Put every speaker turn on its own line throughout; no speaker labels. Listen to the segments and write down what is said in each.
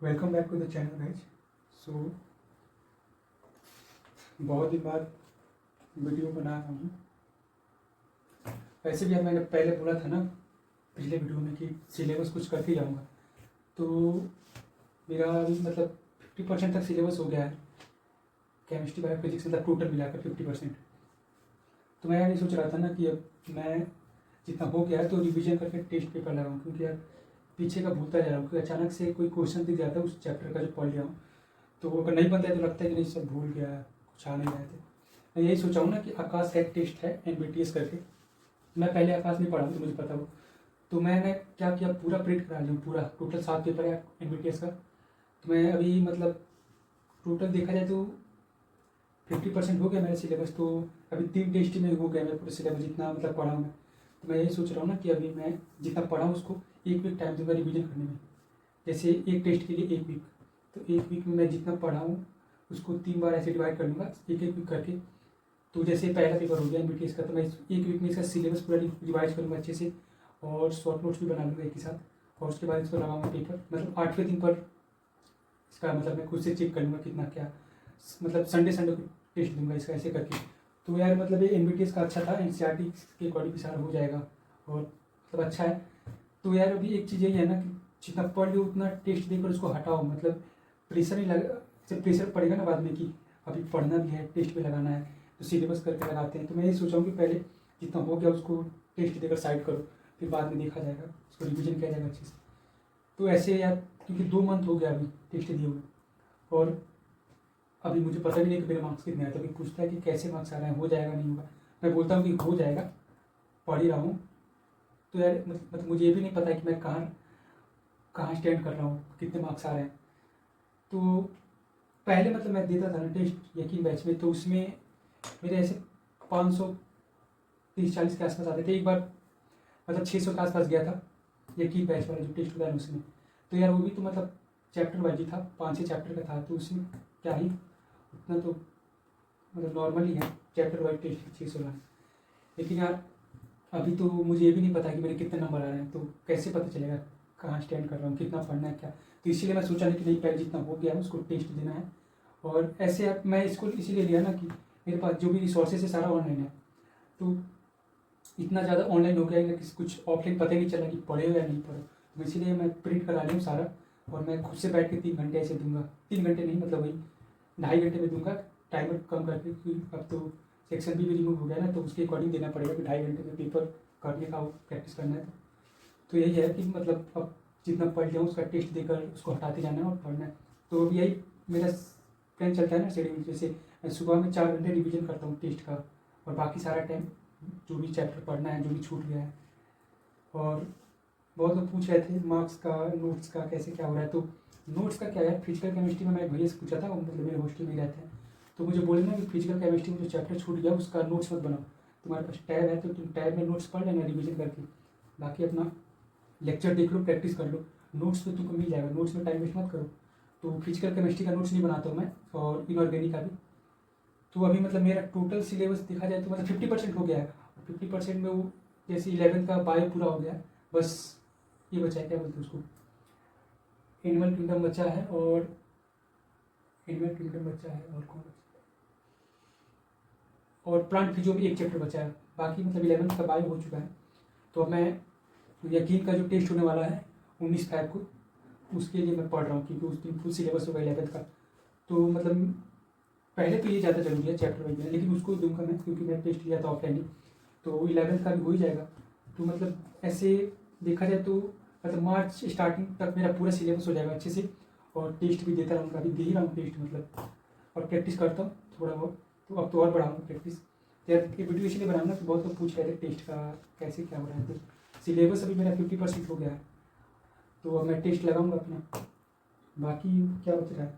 Welcome back to the channel guys. So बहुत दिन बाद वीडियो बना रहा हूँ। वैसे भी अब मैंने पहले बोला था ना पिछले वीडियो में कि सिलेबस कुछ करके जाऊँगा, तो मेरा अभी मतलब 50% तक सिलेबस हो गया है। केमिस्ट्री बायो फिजिक्स मतलब टोटल मिलाकर 50%। तो मैं ये सोच रहा था ना कि अब मैं जितना हो गया है तो रिवीजन करके टेस्ट पेपर लगाऊँ, क्योंकि यार पीछे का भूलता जा रहा हूँ। क्योंकि अचानक से कोई क्वेश्चन दिख जाता है उस चैप्टर का जो पढ़ लिया हूँ, तो अगर नहीं बनता है तो लगता है कि नहीं सब भूल गया है, कुछ आ नहीं रहे थे। मैं यही सोचा हूँ ना कि आकाश का एक टेस्ट है MBTS करके। मैं पहले आकाश नहीं पढ़ा हूँ तो मुझे पता हो, तो मैंने क्या किया, पूरा प्रिंट करा लिया, पूरा टोटल 7 पेपर है MBTS का। तो मैं अभी मतलब टोटल देखा जाए तो 50% हो गया मेरा सिलेबस। तो अभी 3 टेस्ट में हो गया मेरा पूरा सिलेबस जितना मतलब पढ़ा हूँ मैं। तो मैं यही सोच रहा हूँ ना कि अभी मैं जितना पढ़ा हूँ उसको एक वीक टाइम दूँगा रिविजन करने में। जैसे एक टेस्ट के लिए 1 वीक, तो 1 वीक में मैं जितना पढ़ा हूँ उसको 3 बार ऐसे डिवाइड कर लूँगा, एक वीक करके। तो जैसे पहला पेपर हो गया MBTS का, तो मैं 1 वीक में इसका सिलेबस पूरा रिवाइज करूँगा अच्छे से, और शॉर्ट नोट्स भी बना लूँगा एक ही साथ। और उसके बाद इसको लगाऊंगा पेपर, मतलब 8वें दिन पर इसका मतलब मैं खुद से चेक कर लूँगा कितना क्या, मतलब संडे को टेस्ट दूंगा इसका ऐसे करके। तो यार मतलब ये MBTS का अच्छा था, NCERT के अकॉर्डिंग भी सारा हो जाएगा और मतलब अच्छा है। तो यार अभी एक चीज़ यही है ना कि जितना पढ़ लो उतना टेस्ट देकर उसको हटाओ, मतलब प्रेशर नहीं लगा। जब प्रेशर पड़ेगा ना बाद में कि अभी पढ़ना भी है, टेस्ट भी लगाना है, तो सिलेबस करके लगाते हैं। तो मैं ये सोचा हूँ कि पहले जितना हो गया उसको टेस्ट देकर साइड करो, फिर बाद में देखा जाएगा, उसको रिविजन किया जाएगा अच्छे से। तो ऐसे यार क्योंकि 2 मंथ हो गया अभी टेस्ट दिए हुए, और अभी मुझे पता भी नहीं कि मेरे मार्क्स कितने आए। तो अभी पूछता है कि कैसे मार्क्स आ रहे हैं, हो जाएगा नहीं होगा। मैं बोलता हूँ कि हो जाएगा, पढ़ ही रहा हूँ। तो यार मतलब मुझे ये भी नहीं पता है कि मैं कहाँ कहाँ स्टैंड कर रहा हूँ, कितने मार्क्स आ रहे हैं। तो पहले मतलब मैं देता था ना टेस्ट यकीन बैच में, तो उसमें मेरे ऐसे 530-40 के आसपास आते थे। एक बार मतलब 600 के आसपास गया था यकीन बैच वाला जो टेस्ट हुआ है उसमें। तो यार वो भी तो मतलब चैप्टर वाइज ही था, 5-6 चैप्टर का था, तो उसमें क्या ही उतना तो मतलब नॉर्मल ही है चैप्टर वाइज टेस्ट 600 लाना। लेकिन यार अभी तो मुझे ये भी नहीं पता कि मेरे कितने नंबर आ रहे हैं, तो कैसे पता चलेगा कहाँ स्टैंड कर रहा हूँ, कितना पढ़ना है क्या। तो इसीलिए मैं सोचा नहीं कि नहीं, पहले जितना हो गया है उसको टेस्ट देना है। और ऐसे अब मैं इसको इसीलिए लिया ना कि मेरे पास जो भी रिसोर्सेज है सारा ऑनलाइन है। तो इतना ज़्यादा ऑनलाइन हो गया है कि कुछ ऑफलाइन पता ही नहीं चला कि पढ़े हो या नहीं पढ़े। तो इसीलिए मैं प्रिंट करा लिया हूँ सारा, और मैं खुद से बैठ के 3 घंटे ऐसे दूंगा। 3 घंटे नहीं, मतलब वही 2.5 घंटे में दूंगा, टाइमर कम करके, क्योंकि अब तो सेक्शन भी रिमूव हो गया ना, तो उसके अकॉर्डिंग देना पड़ेगा कि 2.5 घंटे में पेपर करने का प्रैक्टिस करना है। तो यही है कि मतलब अब जितना पढ़ लिया उसका टेस्ट देकर उसको हटाते जाना है और पढ़ना है। तो अब यही मेरा प्लान चलता है ना शेड्यूल। जैसे मैं सुबह में 4 घंटे रिविजन करता हूँ टेस्ट का, और बाकी सारा टाइम जो भी चैप्टर पढ़ना है, जो भी छूट गया है। और बहुत लोग पूछ रहे थे मार्क्स का, नोट्स का कैसे क्या हो रहा है। तो नोट्स का क्या है, फिजिकल केमिस्ट्री में मैं एक भैया से पूछा था, मतलब मेरे हॉस्टल में रहते हैं, तो मुझे बोले ना कि फिजिकल केमिस्ट्री में जो चैप्टर छूट गया उसका नोट्स मत बनाओ। तुम्हारे पास टैब है तो तुम टैब में नोट्स पढ़ लेना रिविजन करके, बाकी अपना लेक्चर देख लो, प्रैक्टिस कर लो। नोट्स तो तुमको मिल जाएगा, नोट्स में टाइम वेस्ट मत करो। तो फिजिकल केमिस्ट्री का नोट्स नहीं बनाता हूँ मैं, और इनऑर्गेनिक का भी। तो अभी मतलब मेरा टोटल सिलेबस देखा जाए तो मतलब 50% हो गया है। 50% में वो जैसे 11th का बायो पूरा हो गया, बस ये बचा है, क्या बोलते हैं उसको, एनिमल किंगडम बचा है, और एनिमल किंगडम बचा है, और कौन बचा है, और प्लांट फिजियो भी एक चैप्टर बचा है। बाकी मतलब 11th का बायो हो चुका है। तो अब मैं यकीन का जो टेस्ट होने वाला है 19 तारीख को, उसके लिए मैं पढ़ रहा हूँ, क्योंकि उस दिन फुल सिलेबस होगा 11th का। तो मतलब पहले तो ये ज़्यादा जरूरी है चैप्टर वाइज में, लेकिन उसको दूंगा मैं क्योंकि मैं टेस्ट लिया था ऑफलाइन ही, तो 11th का भी हो ही जाएगा। तो मतलब ऐसे देखा जाए तो मतलब मार्च स्टार्टिंग तक मेरा पूरा सिलेबस हो जाएगा अच्छे से, और टेस्ट भी देता रहूँगा, अभी दे ही रहा हूँ टेस्ट मतलब, और प्रैक्टिस करता हूँ थोड़ा बहुत। तो अब तो और बढ़ाऊँगा प्रैक्टिस। यार ये वीडियो इसलिए बनाऊँगा कि बहुत लोग पूछ रहे थे टेस्ट का कैसे क्या हो रहा है। तो सिलेबस अभी मेरा 50% हो गया है, तो अब मैं टेस्ट लगाऊंगा अपना। बाकी क्या बच रहा है,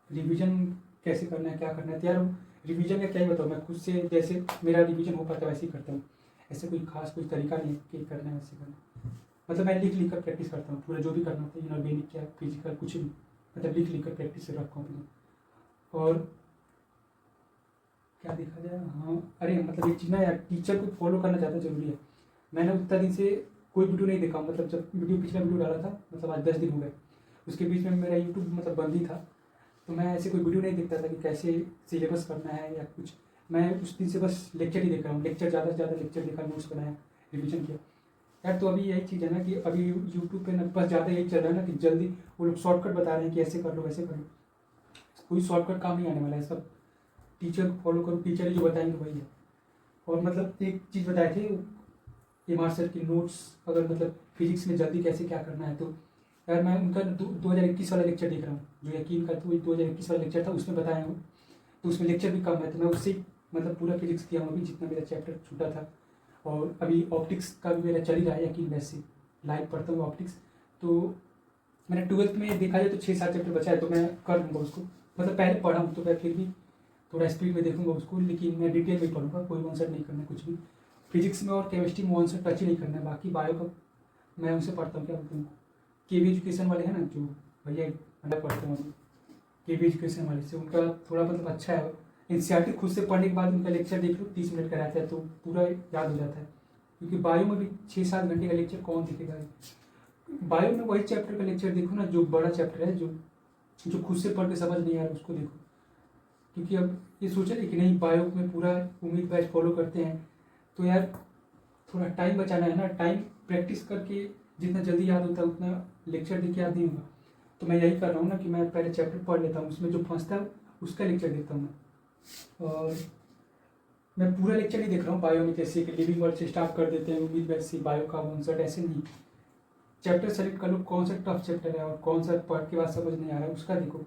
रिवीजन कैसे करना है, क्या करना है। तो यार रिवीजन का क्या ही बताऊँ, मैं खुद से जैसे मेरा रिवीजन हो पाता है वैसे ही करता हूँ। ऐसे कोई खास कोई तरीका नहीं है कि करना है वैसे करना है। मतलब मैं लिख लिख कर प्रैक्टिस करता हूँ पूरा, जो भी करना होता है इनऑर्गेनिक या फिजिकल कुछ भी, मतलब लिख लिख कर प्रैक्टिस से रखा हूँ अपना। और क्या देखा जाए, हाँ अरे मतलब एक चीज़ ना यार, टीचर को फॉलो करना ज़्यादा जरूरी है। मैंने उतना दिन से कोई वीडियो नहीं देखा, मतलब जब वीडियो पिछला वीडियो डाला था, मतलब आज 10 दिन हो गए, उसके बीच में मेरा यूट्यूब मतलब बंद ही था, तो मैं ऐसे कोई वीडियो नहीं देखता था कि कैसे सिलेबस करना है या कुछ। मैं उस दिन से बस लेक्चर ही देख रहा हूँ, लेक्चर ज़्यादा से ज़्यादा लेक्चर देखा, नोट्स बनाया, रिविजन किया यार। तो अभी यही चीज़ है ना कि अभी यूट्यूब पे ना बस ज़्यादा यही चल रहा है ना कि जल्दी वो लोग शॉर्टकट बता रहे हैं कि ऐसे कर लो वैसे कर लो। कोई शॉर्टकट काम नहीं आने वाला है, सब टीचर को फॉलो करो, टीचर ही जो बताएंगे वही है। और मतलब एक चीज़ बताए थे एम आर सर की नोट्स, अगर मतलब फिजिक्स में जल्दी कैसे क्या करना है, तो यार मैं उनका 2021 वाला लेक्चर देख रहा हूँ, जो यकीन का 2021 वाला लेक्चर था उसमें बताया हूँ। तो उसमें लेक्चर भी कम है, तो मैं उससे मतलब पूरा फिजिक्स किया हूँ अभी जितना मेरा चैप्टर छूटा था। और अभी ऑप्टिक्स का भी मेरा चल ही रहा है, यकीन वैसे लाइव पढ़ता हूँ ऑप्टिक्स। तो मैंने 12th में देखा जाए तो 6-7 चैप्टर बचा है, तो मैं कर लूँगा उसको। मतलब पहले पढ़ा हूँ तो मैं फिर भी थोड़ा स्पीड में देखूंगा उसको, लेकिन मैं डिटेल में पढ़ूंगा, कोई वन सेट नहीं करना कुछ भी। फिजिक्स में और केमिस्ट्री में वन सेट टच ही नहीं करना है। बाकी बायो का मैं उनसे पढ़ता हूँ, क्या बोलते हैं के वी एजुकेशन वाले हैं ना, जो भैया मैं पढ़ता हूँ के वी एजुकेशन वाले से, उनका थोड़ा मतलब अच्छा है। एनसीईआरटी खुद से पढ़ने के बाद उनका लेक्चर देख लो, 30 मिनट का रहता है तो पूरा याद हो जाता है। क्योंकि बायो में भी 6-7 घंटे का लेक्चर कौन देखेगा। बायो में वही चैप्टर का लेक्चर देखो ना, जो बड़ा चैप्टर है, जो खुद से पढ़ के समझ नहीं आ रहा उसको देखो। क्योंकि अब ये सोचा कि नहीं बायो में पूरा उम्मीद बैच फॉलो करते हैं, तो यार थोड़ा टाइम बचाना है ना, टाइम प्रैक्टिस करके जितना जल्दी याद होता है उतना लेक्चर देके याद नहीं होगा। तो मैं यही कर रहा हूँ ना कि मैं पहले चैप्टर पढ़ लेता हूँ, उसमें जो फंसता है उसका लेक्चर देखता हूँ मैं। और मैं पूरा लेक्चर नहीं देख रहा हूँ बायो में, जैसे कि लिविंग वर्ड से स्टार्ट कर देते हैं उम्मीद बैच से बायो का कॉन्सेप्ट, ऐसे नहीं। चैप्टर सेलेक्ट कर लो कौन सा टफ चैप्टर है और कौन सा पढ़ के बाद समझ नहीं आ रहा है उसका देखो।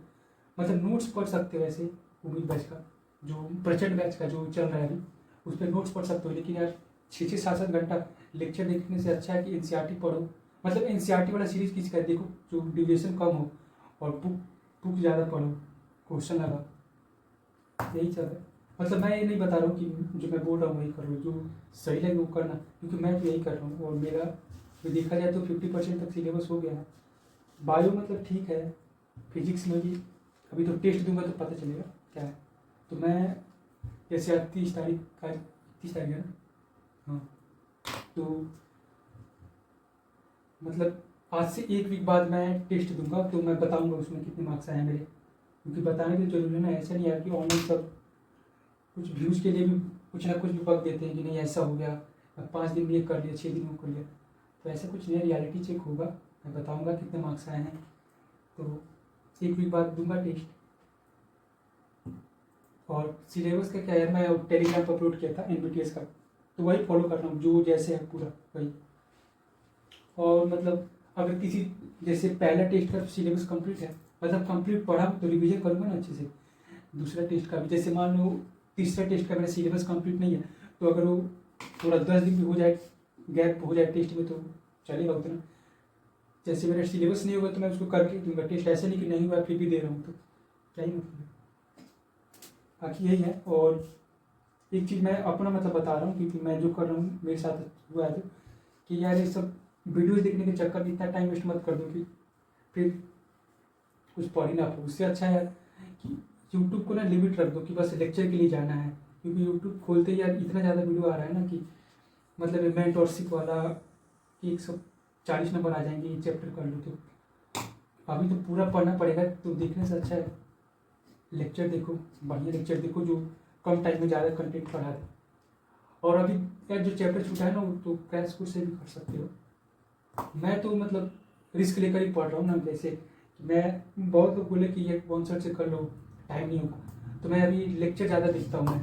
मतलब नोट्स पढ़ सकते हो वैसे उम्मीद बैच का, जो प्रचंड बैच का जो चल रहा है अभी, उस पर नोट्स पढ़ सकते हो। लेकिन यार 6-7 घंटा लेक्चर देखने से अच्छा है कि एनसीईआरटी पढ़ो। मतलब एनसीईआरटी वाला सीरीज किसी का देखो जो ड्यूरेशन कम हो, और बुक ज़्यादा पढ़ो, क्वेश्चन लगा, यही सब है। मतलब मैं ये नहीं बता रहा हूँ कि जो मैं बोल रहा हूँ वही करो, जो सही लगे वो करना, क्योंकि मैं तो यही कर रहा हूँ। और मेरा तो देखा जाए तो 50% तक सिलेबस हो गया है। बायो मतलब ठीक है, फिजिक्स में भी अभी तो टेस्ट दूंगा तो पता चलेगा क्या है। तो मैं जैसे आज 30 तारीख का, 30 तारीख है ना, हाँ, तो मतलब आज से 1 वीक बाद मैं टेस्ट दूंगा, तो मैं बताऊंगा उसमें कितने मार्क्स आए हैं मेरे। क्योंकि बताने की जरूरी है ना, ऐसा नहीं है कि ऑनलाइन सब कुछ व्यूज़ के लिए भी कुछ ना कुछ भी बग देते हैं कि नहीं ऐसा हो गया, 5 दिन में ये कर लिया, 6 दिन में कर लिया। तो ऐसा कुछ नहीं है, रियलिटी चेक होगा, मैं बताऊँगा कितने मार्क्स आए हैं। तो 1 वीक बाद दूंगा टेस्ट। और सिलेबस का क्या है, मैं टेलीग्राम पर अपलोड किया था NBTS का, तो वही फॉलो कर रहा हूँ जो जैसे है पूरा वही। और मतलब अगर किसी जैसे पहला टेस्ट का सिलेबस कंप्लीट है, मतलब कंप्लीट पढ़ा तो रिवीजन करूँगा ना अच्छे से दूसरा टेस्ट का भी। जैसे मान लो तीसरा टेस्ट का मेरा सिलेबस कंप्लीट नहीं है, तो अगर वो थोड़ा 10 दिन भी हो जाए, गैप हो जाए टेस्ट में, तो चलेगा उतना। जैसे मेरा सिलेबस नहीं होगा तो मैं उसको करके दूंगा टेस्ट, ऐसे नहीं कि नहीं हुआ फिर भी दे रहा हूँ, तो क्या ही मतलब है। बाकी यही है। और एक चीज़ मैं अपना मतलब बता रहा हूँ, क्योंकि मैं जो कर रहा हूँ मेरे साथ हुआ है, तो कि यार ये सब वीडियोज़ देखने के चक्कर में इतना टाइम वेस्ट मत कर दो कि फिर कुछ पढ़ ही ना पाओ। उससे अच्छा है कि यूट्यूब को ना लिमिट रख दो कि बस लेक्चर के लिए जाना है। क्योंकि यूट्यूब खोलते ही यार इतना ज़्यादा वीडियो आ रहा है ना कि मतलब मेंटरशिप वाला 140 नंबर आ जाएंगे, ये चैप्टर कर लो, तो अभी तो पूरा पढ़ना पड़ेगा। तो देखने से अच्छा है लेक्चर देखो, बढ़िया लेक्चर देखो जो कम टाइम में ज़्यादा कंटेंट पढ़ा दे। और अभी यार जो चैप्टर छूटा है ना, वो तो क्रैश कोर्स से भी कर सकते हो। मैं तो मतलब रिस्क लेकर ही पढ़ रहा हूँ ना। जैसे मैं बहुत लोग बोले कि ये कॉन्सर्ट से कर लो, टाइम नहीं होगा, तो मैं अभी लेक्चर ज़्यादा देखता हूँ। मैं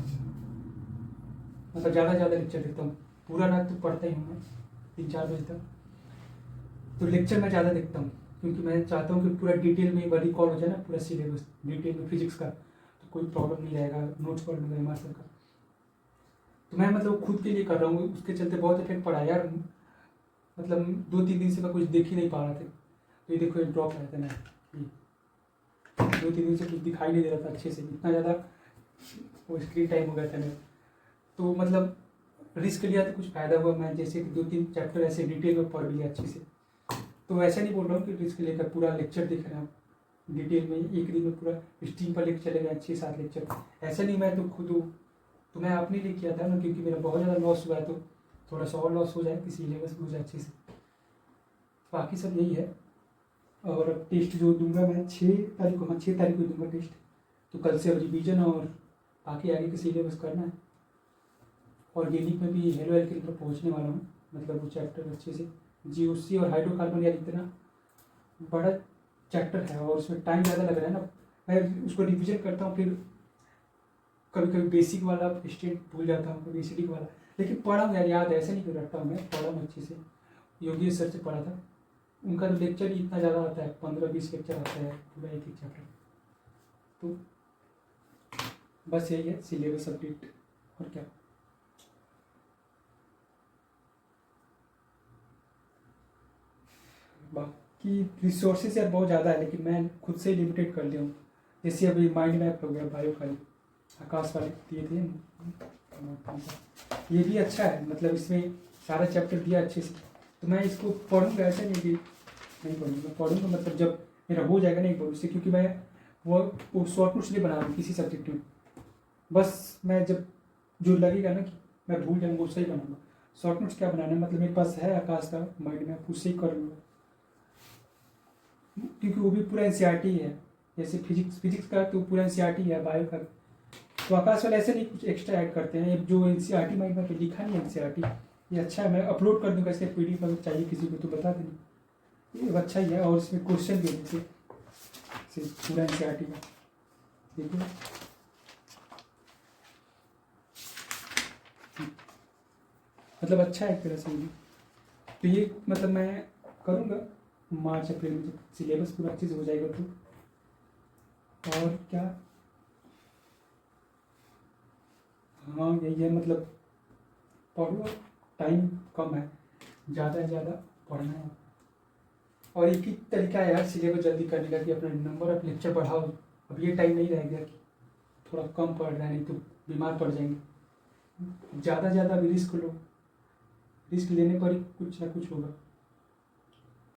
मतलब ज़्यादा लेक्चर देखता हूँ, पूरा रात तो पढ़ता ही हूँ मैं 3-4 बजे तक। तो लेक्चर मैं ज़्यादा देखता हूँ क्योंकि मैं चाहता हूँ कि पूरा डिटेल में एक बार रिकॉर्ड हो जाए ना, पूरा सिलेबस डिटेल में फिजिक्स का, तो कोई प्रॉब्लम नहीं रहेगा, नोट्स पढ़ लूँगा एम सर का। तो मैं मतलब खुद के लिए कर रहा हूँ, उसके चलते बहुत इफेक्ट पड़ा यार। मतलब 2-3 दिन से मैं कुछ देख ही नहीं पा रहा था। तो ये देखो ये ड्रॉप रहता है ना, 2-3 दिन से कुछ दिखाई नहीं दे रहा था अच्छे से, इतना ज़्यादा वो स्क्रीन टाइम हो गया था मेरा। तो मतलब रिस्क लिया तो कुछ फ़ायदा हुआ। मैं जैसे कि 2-3 चैप्टर ऐसे डिटेल में पढ़ लिया अच्छे से। तो ऐसा नहीं बोल रहा हूँ कि रिस्क लेकर पूरा लेक्चर देख रहे हैं आप डिटेल में, एक दिन में पूरा स्ट्रीम पर लेकर चले गए 6-7 लेक्चर, ऐसा नहीं। मैं तो खुद हूँ, तो मैं अपने लिए किया था ना, क्योंकि मेरा बहुत ज़्यादा लॉस हुआ है, तो थोड़ा सा और लॉस हो जाए कि सिलेबस हो जाए अच्छे से। बाकी सब यही है। और अब टेस्ट जो दूंगा मैं 6 तारीख को, हाँ 6 तारीख को दूंगा टेस्ट। तो कल से अब रिवीजन और बाकी आगे के सिलेबस करना है। ऑर्गेनिक में भी हेलो एल्केन पर पहुँचने वाला हूँ, मतलब वो चैप्टर अच्छे से जीओसी और हाइड्रोकार्बन यार इतना बड़ा चैप्टर है और उसमें टाइम ज़्यादा लग रहा है ना। मैं उसको रिवीजन करता हूँ, फिर कभी कभी बेसिक वाला स्टेट भूल जाता हूँ, कभी एसिडिक वाला, लेकिन पढ़ा हूँ यार, याद ऐसे नहीं कि रटता हूँ, मैं पढ़ा हूँ अच्छे से। योगेश सर से पढ़ा था, उनका तो लेक्चर ही इतना ज़्यादा आता है, 15-20 लेक्चर आता है पूरा एक एक चैप्टर। तो बस यही है सिलेबस अपडेट, और क्या। बाकी रिसोर्सेज यार बहुत ज़्यादा है, लेकिन मैं खुद से लिमिटेड कर लिया हूँ। जैसे अभी माइंड मैप हो गया, बायो का आकाश वाले दिए थे, ये भी अच्छा है, मतलब इसमें सारा चैप्टर दिया अच्छे से। तो मैं इसको पढ़ूंगा, ऐसा नहीं कि नहीं पढ़ूंगा, मैं पढ़ूंगा, मतलब जब मेरा हो जाएगा ना एक बार उससे, क्योंकि मैं वो शॉर्ट नोट्स नहीं बना रहा हूँ किसी सब्जेक्ट में। बस मैं जब जो लगेगा ना कि मैं भूल जाऊँगा उससे ही बनाऊँगा। शॉर्ट नोट्स क्या बनाना है, मतलब मेरे पास है आकाश का माइंड मैप, उससे ही कर लूँगा, क्योंकि वो भी पूरा एनसीईआरटी है। जैसे फिजिक्स का तो पूरा एनसीईआरटी है, बायो का तो आकाश वाले ऐसे नहीं कुछ एक्स्ट्रा ऐड करते हैं। ये जो एनसीईआरटी माइंड में लिखा नहीं है एनसीईआरटी, ये अच्छा है, मैं अपलोड कर दूँगा इसके पीडीएफ अगर चाहिए किसी को तो बता देना, ये अच्छा ही है। और इसमें क्वेश्चन भी है जैसे पूरा एनसीईआरटी का, देखिए मतलब अच्छा है एक तरह से। तो ये मतलब मैं करूँगा मार्च अप्रैल में, जब सिलेबस पूरा अच्छे से हो जाएगा तो। और क्या, हाँ यही है, मतलब पढ़ो, टाइम कम है, ज़्यादा से ज़्यादा पढ़ना है। और एक ही तरीका है यार सिलेबस जल्दी करने का कि अपना नंबर ऑफ लेक्चर बढ़ाओ। अब ये टाइम नहीं रह गया कि थोड़ा कम पढ़ रहे हैं, नहीं तो बीमार पड़ जाएंगे। ज़्यादा ज़्यादा भी रिस्क लो, रिस्क लेने पर ही कुछ ना कुछ होगा।